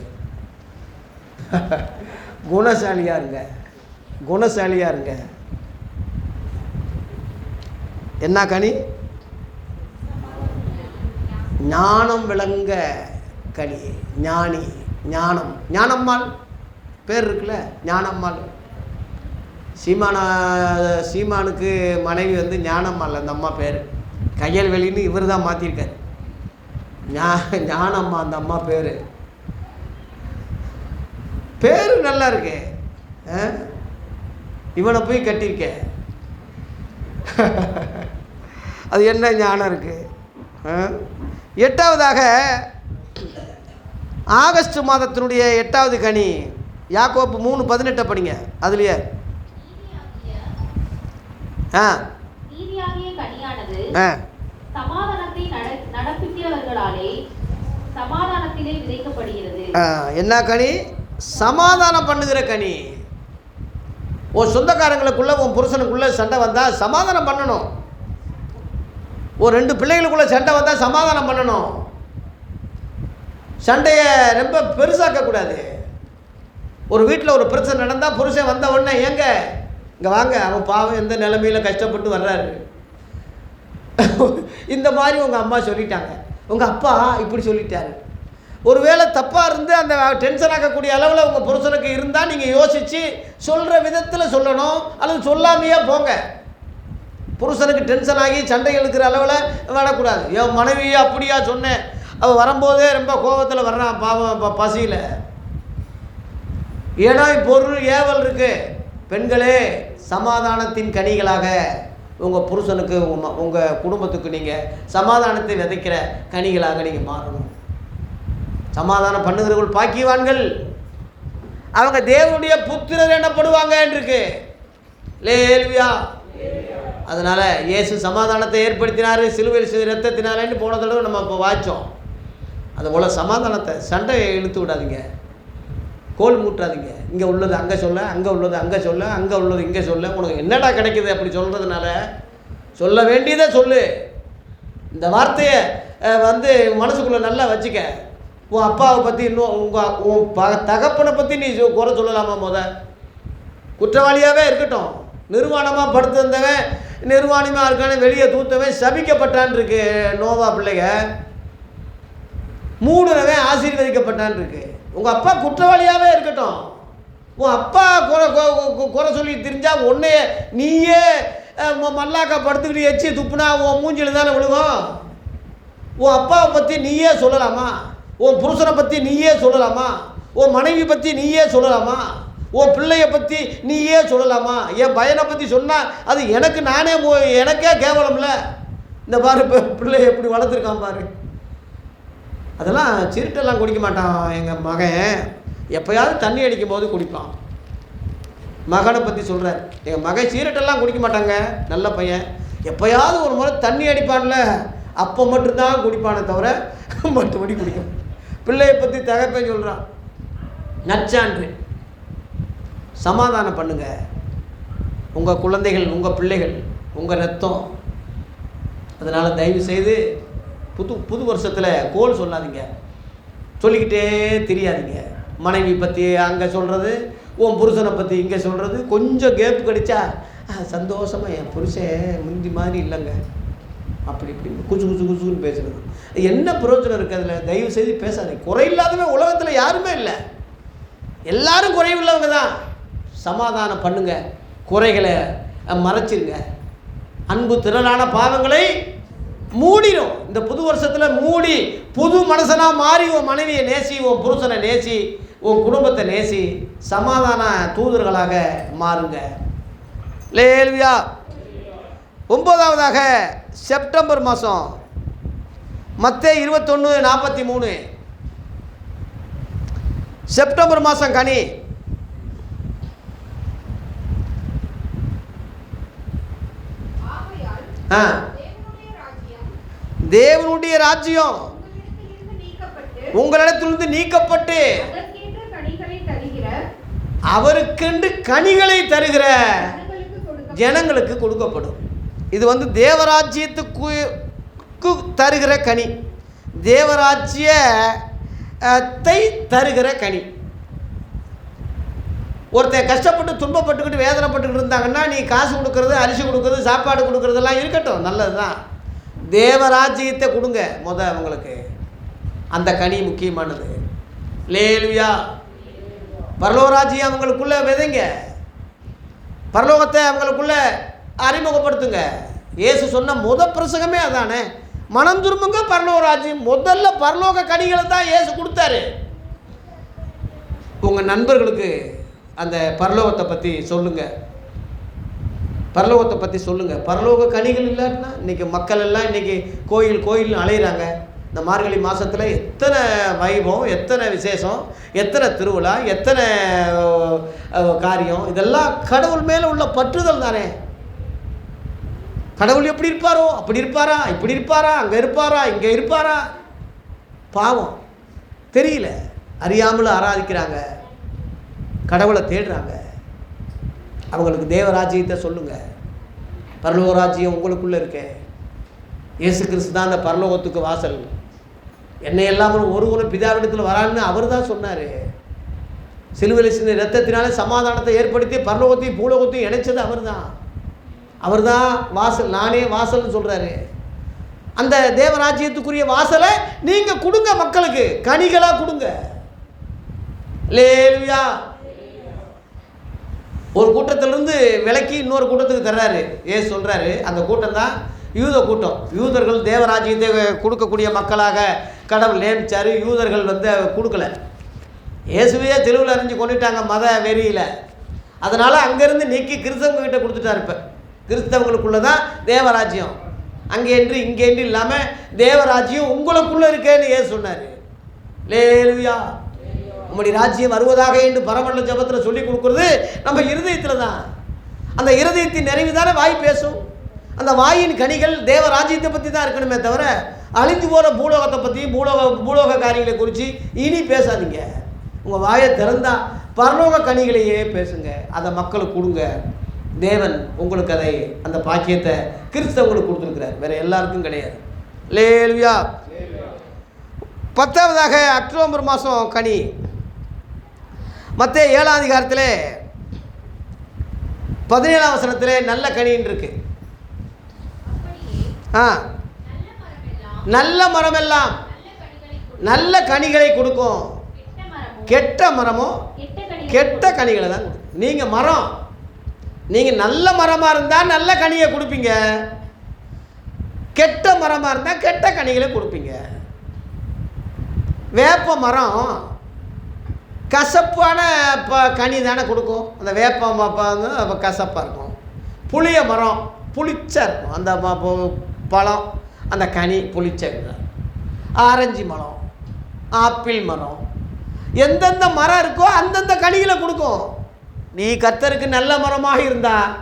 [SPEAKER 1] குணசாலியாக இருங்க, குணசாலியாக இருங்க. என்ன கனி? ஞானம் விளங்க கனி. ஞானி, ஞானம். ஞானம்மாள் பேர் இருக்குல்ல, ஞானம்மாள். சீமானுக்கு மனைவி வந்து ஞானம்மாள், அந்த அம்மா பேர். கையல்வெளின்னு இவர் தான் மாற்றிருக்கார். ஞானம்மா அந்த அம்மா பேர். பேர் நல்லா இருக்கு. இவனை போய் கட்டியிருக்க, அது என்ன ஞானம் இருக்கு? 8வதாக ஆகஸ்ட் மாதத்தினுடைய 8வது கனி யாக்கோப்பு 3:18 படிங்க. அதுலயே
[SPEAKER 2] நீதியாகிய கனியானது சமாதானத்தை நடப்பிக்கிறவர்களாலே சமாதானத்திலே விதைக்கப்படுகிறது.
[SPEAKER 1] என்ன கனி? சமாதானம் பண்ணுகிற கனி. உன் சொந்தக்காரங்களுக்குள்ள உன் புருஷனுக்குள்ள சண்டை வந்தால் சமாதானம் பண்ணணும். ஒரு 2 பிள்ளைகளுக்குள்ள சண்டை வந்தால் சமாதானம் பண்ணணும். சண்டையை ரொம்ப பெருசாக்கக்கூடாது. ஒரு வீட்டில் ஒரு பிரச்சனை நடந்தால் புருஷன் வந்த உடனே ஏங்க இங்கே வாங்க, அவன் பாவம் எந்த நிலைமையில் கஷ்டப்பட்டு வர்றாரு, இந்த மாதிரி உங்கள் அம்மா சொல்லிட்டாங்க, உங்கள் அப்பா இப்படி சொல்லிட்டாரு. ஒருவேளை தப்பாக இருந்து அந்த டென்ஷன் ஆக்கக்கூடிய அளவில் உங்கள் புருஷனுக்கு இருந்தால் நீங்கள் யோசித்து சொல்கிற விதத்தில் சொல்லணும், அல்லது சொல்லாமையே போங்க. புருஷனுக்கு டென்ஷன் ஆகி சண்டை இழுக்கிற அளவில் வரக்கூடாது. என் மனைவியை அப்படியா சொன்னேன், அவள் வரும்போதே ரொம்ப கோபத்தில் வர்றான் பாவம், பசியில். ஏன்னா பொருள் ஏவல் இருக்குது. பெண்களே, சமாதானத்தின் கனிகளாக உங்கள் புருஷனுக்கு உங்கள் குடும்பத்துக்கு நீங்கள் சமாதானத்தை விதைக்கிற கனிகளாக நீங்கள் மாறணும். சமாதானம் பண்ணுகிறவர்கள் பாக்கியவான்கள், அவங்க தேவனுடைய புத்திரர் எனப்படுவாங்க இருக்கு. லேலுயா. அதனால் இயேசு சமாதானத்தை ஏற்படுத்தினார் சிலுவையில் ரத்தத்தினாலேன்னு போன தடவை நம்ம இப்போ வாய்ச்சோம். அதுபோல் சமாதானத்தை, சண்டையை இழுத்து விடாதீங்க, கோல் மூட்டாதீங்க. இங்கே உள்ளது அங்கே சொல்ல, அங்கே உள்ளது அங்கே சொல்ல, அங்கே உள்ளது இங்கே சொல்ல. உனக்கு என்னடா கிடைக்குது அப்படி சொல்கிறதுனால? சொல்ல வேண்டியதை சொல்லு. இந்த வார்த்தையை வந்து மனசுக்குள்ளே நல்லா வச்சுக்க. உன் அப்பாவை பற்றி இன்னும் உன் தகப்பனை பற்றி நீ குறை சொல்லலாமா? குற்றவாளியாகவே இருக்கட்டும், நிர்வாணமாக படுத்திருந்தவன் நிர்வாணமாக இருக்கான்னு வெளியே தூத்தவன் சபிக்கப்பட்டான் இருக்கு. நோவா பிள்ளைங்க மூடுனவன் ஆசீர்வதிக்கப்பட்டான் இருக்கு. உங்கள் அப்பா குற்றவாளியாகவே இருக்கட்டும், உன் அப்பா குறை சொல்லி தெரிஞ்சால் உன்னைய நீயே மல்லாக்கா படுத்துக்கிட்டு எச்சி துப்புனா உன் மூஞ்சில் தானே விழுகும். உன் அப்பாவை பற்றி நீயே சொல்லலாமா? உன் புருஷனை பற்றி நீயே சொல்லலாமா? உன் மனைவி பற்றி நீயே சொல்லலாமா? உன் பிள்ளைய பற்றி நீயே சொல்லலாமா? என் பையனை பற்றி சொன்னால் அது எனக்கே கேவலம்ல. இந்த பாரு பிள்ளைய எப்படி வளர்த்துருக்கான் பாரு. அதெல்லாம் சிறுட்டெல்லாம் குடிக்க மாட்டான் எங்கள் மகன், எப்போயாவது தண்ணி அடிக்கும் போது குடிப்பான். மகனை பற்றி சொல்கிறார், எங்கள் மகன் சீரட்டெல்லாம் குடிக்க மாட்டாங்க, நல்ல பையன், எப்போயாவது ஒரு முறை தண்ணி அடிப்பான்ல அப்போ மட்டும்தான் குடிப்பானே தவிர மற்றபடி குடிக்கும். பிள்ளையை பற்றி தகப்பேன் சொல்கிறான், நச்சான்று சமாதானம் பண்ணுங்க. உங்கள் குழந்தைகள், உங்கள் பிள்ளைகள், உங்கள் ரத்தம். அதனால் தயவு செய்து புது வருஷத்தில் கோல் சொல்லாதீங்க, சொல்லிக்கிட்டே தெரியாதீங்க. மனைவி பற்றி அங்கே சொல்கிறது, உன் புருஷனை பற்றி இங்கே சொல்கிறது. கொஞ்சம் கேப்பு கிடைச்சா சந்தோஷமாக என் புருஷன் முந்தி மாதிரி இல்லைங்க அப்படி இப்படி குசு குசு குசுன்னு பேசுகிறது. என்ன பிரயோஜனம் இருக்குது அதில்? தயவு செய்து பேசாதீங்க. குறையில்லாதவன் உலகத்தில் யாருமே இல்லை, எல்லாரும் குறைவுள்ளவங்க தான். சமாதானம் பண்ணுங்க, குறைகளை மறைச்சிருங்க. அன்பு திரளான பாவங்களை மூடிடும். இந்த புது வருஷத்தில் மூடி புது மனுஷனாக மாறி உன் மனைவியை நேசி, உன் புருஷனை நேசி, உன் குடும்பத்தை நேசி, சமாதான தூதர்களாக மாறுங்க. லேலுயா. 9வதாக செப்டம்பர் மாதம் மத்தேயு 21:43 செப்டம்பர் மாதம் கனி. தேவனுடைய ராஜ்யம் உங்களிடத்திலிருந்து நீக்கப்பட்டு அவருக்கென்று கனிகளை தருகிற ஜனங்களுக்கு கொடுக்கப்படும். இது தேவராஜ்யத்துக்கு தருகிற கனி, தேவராஜ்யத்தை தருகிற கனி. ஒருத்தர் கஷ்டப்பட்டு துன்பப்பட்டுக்கிட்டு வேதனைப்பட்டுக்கிட்டு இருந்தாங்கன்னா, நீ காசு கொடுக்கறது, அரிசி கொடுக்கறது, சாப்பாடு கொடுக்கறதெல்லாம் இருக்கட்டும், நல்லது தான். தேவராஜ்யத்தை கொடுங்க அவங்களுக்கு. அந்த கனி முக்கியமானது. லேலுயா. பரலோகராஜ்யம் அவங்களுக்குள்ள விதைங்க, பரலோகத்தை அவங்களுக்குள்ள அறிமுகப்படுத்துங்க. இயேசு சொன்ன பிரசங்கமே அதானே, மனம் திரும்புங்க பரலோகராஜ்யம். முதல்ல பரலோக கனிகளை தான் இயேசு கொடுத்தாரு. உங்கள் நண்பர்களுக்கு அந்த பரலோகத்தை பற்றி சொல்லுங்கள், பரலோகத்தை பற்றி சொல்லுங்கள். பரலோக கனிகள் இல்லைன்னா இன்றைக்கி மக்கள் எல்லாம் இன்றைக்கி கோயில் அலையிறாங்க. இந்த மார்கழி மாதத்தில் எத்தனை வைபவம், எத்தனை விசேஷம், எத்தனை திருவிழா, எத்தனை காரியம். இதெல்லாம் கடவுள் மேலே உள்ள பற்றுதல் தானே. கடவுள் எப்படி இருப்பாரோ அப்படி இருப்பாரா, இப்படி இருப்பாரா, அங்கே இருப்பாரா, இங்கே இருப்பாரா. பாவம் தெரியல, அறியாமல் ஆராதிக்கிறாங்க, கடவுளை தேடுறாங்க. அவங்களுக்கு தேவராஜ்யத்தை சொல்லுங்கள். பரலோக ராஜ்யம் உங்களுக்குள்ளே இருக்க. இயேசு கிறிஸ்து தான் அந்த பரலோகத்துக்கு வாசல். என்னை எல்லாமல் ஒருவரும் பிதாவிடத்தில் வரான்னு அவர் தான் சொன்னார். சிலுவையில் சின்ன இரத்தத்தினாலே சமாதானத்தை ஏற்படுத்தி பரலோகத்தையும் பூலோகத்தையும் இணைச்சது அவர் தான் வாசல். நானே வாசல்னு சொல்கிறாரு. அந்த தேவராஜ்யத்துக்குரிய வாசலை நீங்கள் கொடுங்க, மக்களுக்கு கனிகளாக கொடுங்க. லேலுயா. ஒரு கூட்டத்திலிருந்து விலக்கி இன்னொரு கூட்டத்துக்கு தர்றாரு. சொல்கிறாரு, அந்த கூட்டம் தான் யூத கூட்டம். யூதர்கள் தேவராஜ்யத்தை கொடுக்கக்கூடிய மக்களாக கடவுள் நியமித்தார். யூதர்கள் கொடுக்கல. இயேசுவையே தெருவில் அறிஞ்சு கொண்டுட்டாங்க மத வெறியில். அதனால் அங்கேருந்து நீக்கி கிறிஸ்தவங்ககிட்ட கொடுத்துட்டார். இப்போ கிறிஸ்தவங்களுக்குள்ளே தான் தேவராஜ்யம், அங்கேன்று இங்கேன்று இல்லாமல் தேவராஜ்யம் உங்களுக்குள்ளே இருக்கேன்னு சொன்னார். லேலுயா. உம்முடைய ராஜ்யம் வருவதாக என்று பரமண்டல ஜபத்தில் சொல்லி கொடுக்குறது நம்ம இருதயத்தில் தான். அந்த இருதயத்தின் நிறைவு தானே வாய் பேசும். அந்த வாயின் கனிகள் தேவராஜ்யத்தை பற்றி தான் இருக்கணுமே தவிர அழிந்து போகிற பூலோகத்தை பற்றி, பூலோக காரியங்களை குறித்து இனி பேசாதீங்க. உங்கள் வாயை திறந்தா பரலோக கனிகளையே பேசுங்க. அதை மக்களுக்கு கொடுங்க. தேவன் உங்களுக்கு அதை, அந்த பாக்கியத்தை கிறிஸ்தவங்களுக்கு கொடுத்துருக்கிறார், வேறு எல்லாருக்கும் கிடையாது. லேலுயா. 10வதாக அக்டோபர் மாதம் கனி. மத்தேயு 7ஆம் அதிகாரத்தில் 17ஆம் வசனத்தில் நல்ல கனின்னு இருக்கு. நல்ல மரமெல்லாம் நல்ல கனிகளை கொடுக்கும், கெட்ட மரமோ கெட்ட கனிகளை தான் கொடுக்கும். நீங்கள் மரம், நீங்கள் நல்ல மரமாக இருந்தால் நல்ல கனியை கொடுப்பீங்க, கெட்ட மரமாக இருந்தால் கெட்ட கனிகளை கொடுப்பீங்க. வேப்ப மரம் கசப்பான கனி தானே கொடுக்கும். அந்த வேப்ப கசப்பாக இருக்கும். புளிய மரம் புளிச்சா இருக்கும். அந்த பழம், அந்த கனி புளிச்ச. ஆரஞ்சு மரம், ஆப்பிள் மரம், எந்தெந்த மரம் இருக்கோ அந்தந்த கனிகளை கொடுக்கும். நீ கர்த்தருக்கு நல்ல மரமாக இருந்தால்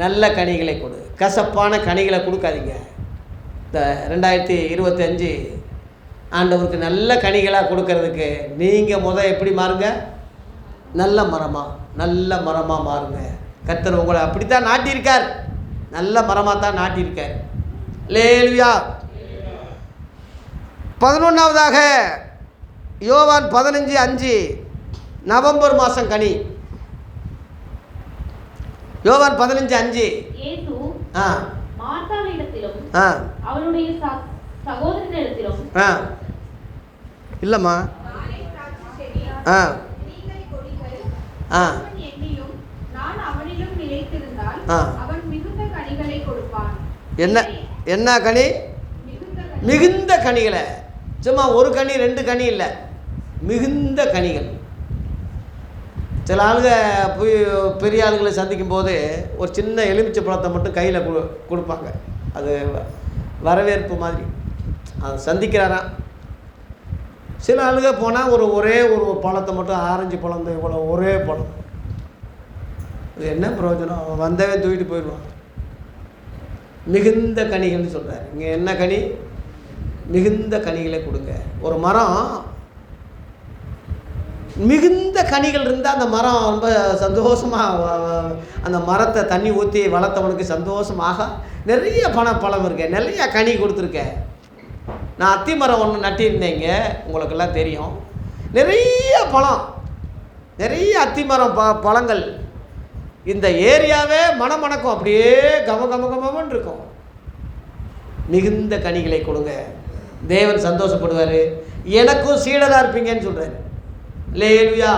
[SPEAKER 1] நல்ல கனிகளை கொடு, கசப்பான கனிகளை கொடுக்காதீங்க. இந்த 2025 ஆண்டவருக்கு நல்ல கனிகளாக கொடுக்கறதுக்கு நீங்கள் எப்படி மாறுங்க? நல்ல மரமாக மாறுங்க. கர்த்தர் உங்களை அப்படித்தான் நாட்டியிருக்கார், நல்ல மரமாக தான் நாட்டியிருக்கார். அல்லேலூயா. 11ஆவதாக யோவான் 15:5 நவம்பர் மாதம் கனி. யோவான் 15:5
[SPEAKER 2] இயேசு மார்த்தாளிடத்திலும் அவளுடைய சகோதரனிடத்திலும்
[SPEAKER 1] இல்லைம்மா என்ன கனி? மிகுந்த கனிகளை. சும்மா ஒரு கனி 2 கனி இல்லை, மிகுந்த கனிகள். சில ஆளுங்க போய் பெரிய ஆளுங்களை சந்திக்கும் போது ஒரு சின்ன எலுமிச்சை பழத்தை மட்டும் கையில் கொடுப்பாங்க. அது வரவேற்பு மாதிரி அதை சந்திக்கிறாராம். சில ஆளுங்க போனால் ஒரே ஒரு பழத்தை மட்டும், ஆரஞ்சு பழம் இவ்வளோ ஒரே பழம், இது என்ன பிரயோஜனம்? அவன் வந்தவே தூக்கிட்டு போயிடுவான். மிகுந்த கனிகள்னு சொல்கிறார். இங்கே என்ன கனி? மிகுந்த கனிகளை கொடுங்க. ஒரு மரம் மிகுந்த கனிகள் இருந்தால் அந்த மரம் ரொம்ப சந்தோஷமாக, அந்த மரத்தை தண்ணி ஊற்றி வளர்த்தவனுக்கு சந்தோஷமாக நிறைய பழம் இருக்கேன், நிறைய கனி கொடுத்துருக்கேன். நான் அத்தி மரம் ஒன்று நட்டியிருந்தேங்க, உங்களுக்கெல்லாம் தெரியும். நிறைய பழம், நிறைய அத்தி மரம் பழங்கள். இந்த ஏரியாவே மணக்கும், அப்படியே கமன்னு இருக்கும். மிகுந்த கனிகளை கொடுங்க, தேவன் சந்தோஷப்படுவார். எனக்கும் சீடராக இருப்பீங்கன்னு சொல்கிறார். அல்லேலூயா.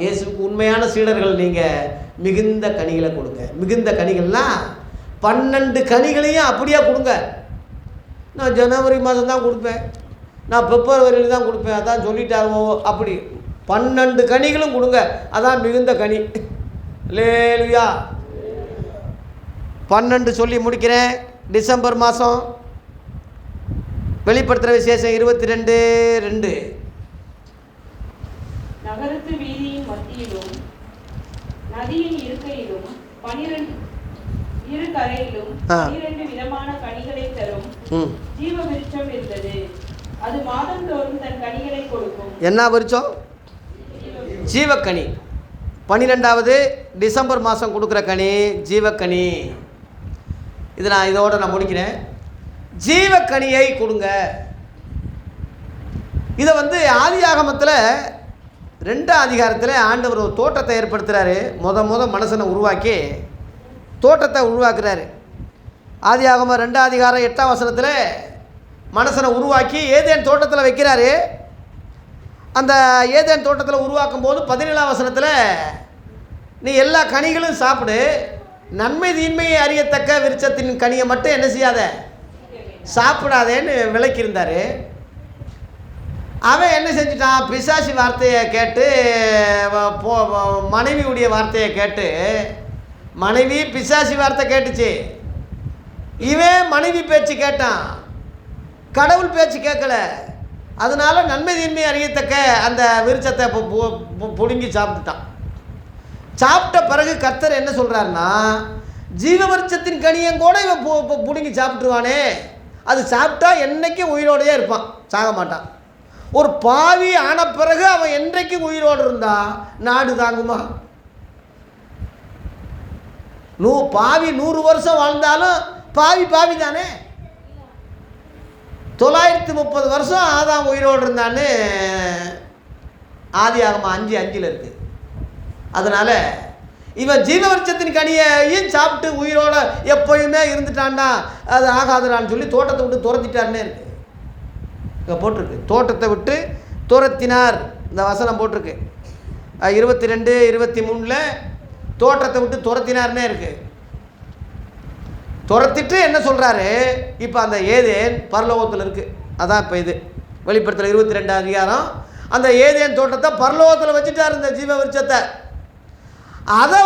[SPEAKER 1] இயேசுக்கு உண்மையான சீடர்கள் நீங்கள். மிகுந்த கனிகளை கொடுங்க. மிகுந்த கனிகள்னால் 12 கனிகளையும் அப்படியே கொடுங்க. நான் ஜனவரி மாதம் தான் கொடுப்பேன், நான் பிப்ரவரியில் தான் கொடுப்பேன், அதான் சொல்லிட்டாரோ அப்படி 12 கனிகளும் கொடுங்க. அதான் மிகுந்த கனி. அல்லேலூயா. 12 சொல்லி முடிக்கிறேன். டிசம்பர் மாதம் வெளிப்படுத்துகிற விசேஷம் 22:2.
[SPEAKER 2] நகரத்து வீதியின் மத்தியிலும் நதியின் இருக்கையிலும் 12 இரு கரையிலும் 12 விதமான கனிகளை தரும் ஜீவ விருட்சம் இருந்தது. அது மாதந்தோறும் தன் கனிகளை கொடுக்கும்.
[SPEAKER 1] என்ன விருட்சம்? ஜீவக்கனி. 12வது டிசம்பர் மாதம் கொடுக்குற கனி ஜீவக்கனி. இதோட நான் முடிக்கிறேன். ஜீவக்கனியை கொடுங்க. இதை ஆதியாகமத்தில் 2ஆம் அதிகாரத்தில் ஆண்டவர் ஒரு தோட்டத்தை ஏற்படுத்துகிறாரு. முத மனுஷனை உருவாக்கி தோட்டத்தை உருவாக்குறாரு. ஆதியாகமம் 2ஆம் அதிகாரம் 8ஆம் வசனத்தில் மனுஷனை உருவாக்கி ஏதேன் தோட்டத்தில் வைக்கிறாரு. அந்த ஏதேன் தோட்டத்தில் உருவாக்கும் போது 17ஆம் வசனத்தில் நீ எல்லா கனிகளும் சாப்பிடு, நன்மை தீன்மையை அறியத்தக்க விருட்சத்தின் கனியை மட்டும் என்ன செய்யாத, சாப்பிடாதேன்னு விளக்கியிருந்தார். அவன் என்ன செஞ்சிட்டான்? பிசாசி வார்த்தையை கேட்டு, மனைவியுடைய வார்த்தையை கேட்டு, மனைவி பிசாசி வார்த்தை கேட்டுச்சு, இவன் மனைவி பேச்சு கேட்டான், கடவுள் பேச்சு கேட்கல. அதனால நன்மை தீன்மை அறியத்தக்க அந்த விருட்சத்தை பிடுங்கி சாப்பிட்டுட்டான். சாப்பிட்ட பிறகு கர்த்தர் என்ன சொல்கிறாருன்னா, ஜீவ விருட்சத்தின் கனியும் கூட இவன் பிடுங்கி சாப்பிட்டுருவானே, அது சாப்பிட்டா என்றைக்கும் உயிரோடையே இருப்பான், சாக மாட்டான். ஒரு பாவி ஆன பிறகு அவன் என்றைக்கும் உயிரோடு இருந்தா நாடு தாங்குமா? பாவி 100 வருஷம் வாழ்ந்தாலும் பாவி தானே. 930 வருஷம் ஆதாம் உயிரோடு இருந்தான்னு ஆதியாகமம் 5:5 இருக்குது. அதனால் இவன் ஜீவவிருட்சத்தின் கனியையும் சாப்பிட்டு உயிரோட எப்போயுமே இருந்துட்டான்னா அது ஆகாதுடான்னு சொல்லி தோட்டத்தை விட்டு துரத்திட்டாருன்னே இருக்கு. இங்கே போட்டிருக்கு, தோட்டத்தை விட்டு துரத்தினார். இந்த வசனம் போட்டிருக்கு 22-23 தோட்டத்தை விட்டு துரத்தினார்னே இருக்கு. துரத்திட்டு என்ன சொல்கிறாரு? இப்போ அந்த ஏதேன் பரலோகத்தில் இருக்குது. அதான் இப்போ இது வெளிப்படுத்தல் 22ஆம் அதிகாரம். அந்த ஏதேன் தோட்டத்தை பரலோகத்தில் வச்சுட்டார், இந்த ஜீவ விருட்சத்தை. அதை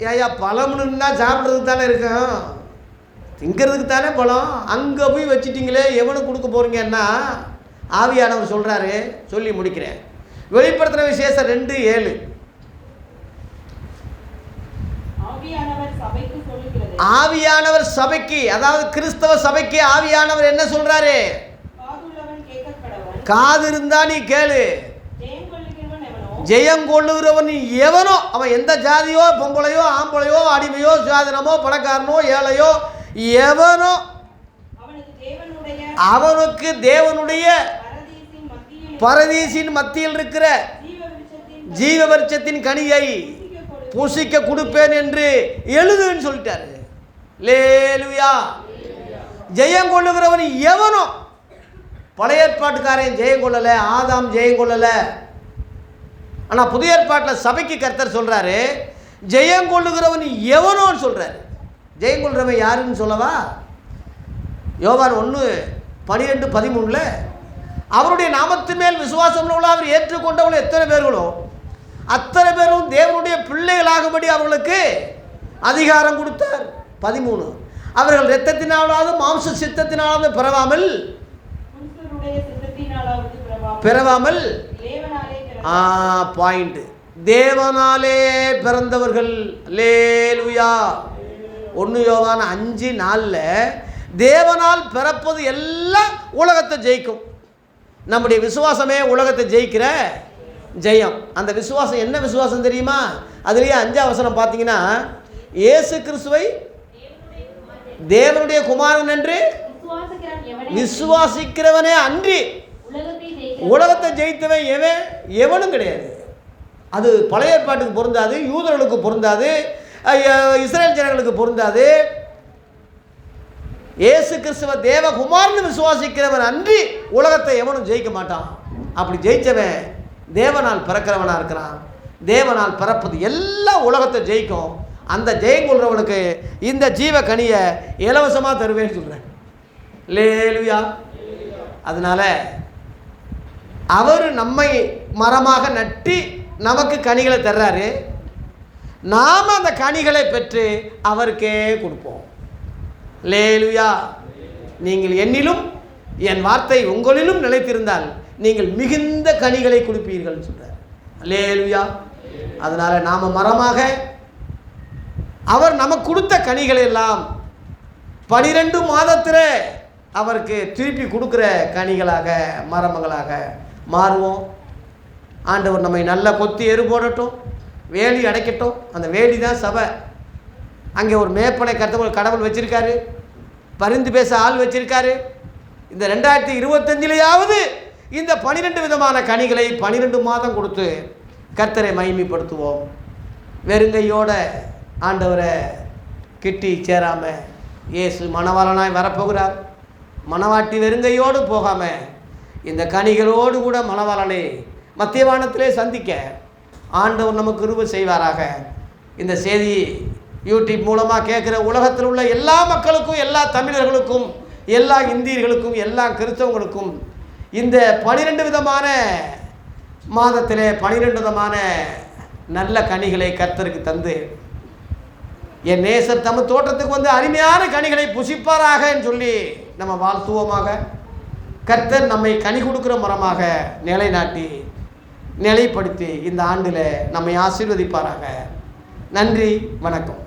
[SPEAKER 1] ஏயா பழம்னுன்னா சாப்பிட்றதுக்கு தானே இருக்கும், திங்கிறதுக்கு தானே பழம். அங்கே போய் வச்சுட்டிங்களே, எவனுக்கு கொடுக்க போகிறீங்கன்னா ஆவியானவர் சொல்கிறாரு, சொல்லி முடிக்கிறேன். வெளிப்படுத்தின விசேஷம் 2:7. ஆவியானவர் சபைக்கு, அதாவது கிறிஸ்தவ சபைக்கு ஆவியானவர் என்ன சொல்றாரு? காது இருந்தா நீ கேளு. ஜெயம் கொள்ளுகிறவன் எவனோ, அவன் எந்த ஜாதியோ, பொம்பளையோ, ஆம்பளையோ, அடிமையோ, சாதனமோ, பணக்காரனோ, ஏழையோ, எவனோ, அவனுக்கு தேவனுடைய பரதீசின் மத்தியில் இருக்கிற ஜீவ விருட்சத்தின் கனியை புசிக்க கொடுப்பேன் என்று எழுதுன்னு சொல்லிட்டாரு. லேலுயா. ஜெயம் கொள்ளுகிறவன் எவனோ, பழைய ஏற்பாட்டுக்காரன் ஜெயம் கொள்ளல, ஆதாம் ஜெயம் கொள்ளல. ஆனால் புதிய ஏற்பாட்டில் சபைக்கு கர்த்தர் சொல்றாரு, ஜெயம் கொள்ளுகிறவன் எவனோன்னு சொல்றாரு. ஜெயம் கொள்றவன் யாருன்னு சொல்லவா? யோவான் 1:12-13 அவருடைய நாமத்தின் மேல் விசுவாசம் உள்ள அவர் ஏற்றுக்கொண்டவர்கள் எத்தனை பேர்களோ அத்தனை பேரும் தேவனுடைய பிள்ளைகளாகும்படி அவர்களுக்கு அதிகாரம் கொடுத்தார். 13 அவர்கள் இரத்தத்தினாலாவது மாம்ச சித்தத்தினாலாவது பிறவாமல் பாயிண்ட் தேவனாலே பிறந்தவர்கள். லேலுயா. 1 யோவான் 5:4 தேவனால் பிறப்பது எல்லாம் உலகத்தை ஜெயிக்கும். நம்முடைய விசுவாசமே உலகத்தை ஜெயிக்கிற ஜெயம். அந்த விசுவாசம் என்ன விசுவாசம் தெரியுமா? அதுலேயே 5ஆம் வசனம் பார்த்தீங்கன்னா, இயேசு கிறிஸ்துவை தேவனுடைய குமாரன் என்று விசுவாசிக்கிறவனே அன்றி உலகத்தை ஜெயித்தவன் எவனும் கிடையாது. அது பழைய ஏற்பாட்டுக்கு பொருந்தாது, யூதர்களுக்கு பொருந்தாது, இஸ்ரேல் ஜனங்களுக்கு பொருந்தாது. இயேசு கிறிஸ்துவ தேவகுமாரன் விசுவாசிக்கிறவன் அன்றி உலகத்தை எவனும் ஜெயிக்க மாட்டான். அப்படி ஜெயிச்சவன் தேவனால் பிறக்கிறவனாக இருக்கிறான். தேவனால் பிறப்பது எல்லா உலகத்தை ஜெயிக்கும். அந்த ஜெயம் கொள்றவனுக்கு இந்த ஜீவ கனியை இலவசமாக தருவேன்னு சொல்கிறேன். லேலுயா. அதனால் அவர் நம்மை மரமாக நட்டி நமக்கு கனிகளை தர்றாரு. நாம் அந்த கனிகளை பெற்று அவருக்கே கொடுப்போம். லேலுயா. நீங்கள் என்னிலும் என் வார்த்தை உங்களிலும் நிலைத்திருந்தால் நீங்கள் மிகுந்த கனிகளை கொடுப்பீர்கள் சொல்றார். லேலுயா. அதனால நாம மரமாக அவர் நமக்கு கொடுத்த கனிகளை எல்லாம் 12 மாதத்தில் அவருக்கு திருப்பி கொடுக்குற கனிகளாக மரமங்களாக மாறுவோம். ஆண்டவர் நம்மை நல்லா கொத்தி எரு போடட்டும், வேலி அடைக்கட்டும். அந்த வேலி தான் சபை. அங்கே ஒரு மேற்பனை கடவுள் வச்சிருக்காரு, பரிந்து பேச ஆள் வச்சிருக்காரு. இந்த 2025 இந்த 12 விதமான கனிகளை 12 மாதம் கொடுத்து கர்த்தரை மகிமைப்படுத்துவோம். வெறுங்கையோட ஆண்டவரை கிட்டி சேராமல் இயேசு மணவாளனாய் வரப்போகிறார். மணவாட்டி வெறுங்கையோடு போகாமல் இந்த கனிகளோடு கூட மணவாளனை மத்தியவானத்திலே சந்திக்க ஆண்டவர் நமக்கு கிருபை செய்வாராக. இந்த செய்தி யூடியூப் மூலமாக கேட்குற உலகத்தில் உள்ள எல்லா மக்களுக்கும், எல்லா தமிழர்களுக்கும், எல்லா இந்தியர்களுக்கும், எல்லா கிறிஸ்தவங்களுக்கும் இந்த 12 விதமான மாதத்திலே 12 விதமான நல்ல கனிகளை கர்த்தருக்கு தந்து என் நேசர் தமது தோட்டத்துக்கு வந்து அருமையான கனிகளை புசிப்பாராக என்று சொல்லி நம்ம வாழ்த்துவோமாக. கர்த்தர் நம்மை கனி கொடுக்குற மரமாக நிலைநாட்டி நிலைப்படுத்தி இந்த ஆண்டில் நம்மை ஆசீர்வதிப்பாராக. நன்றி, வணக்கம்.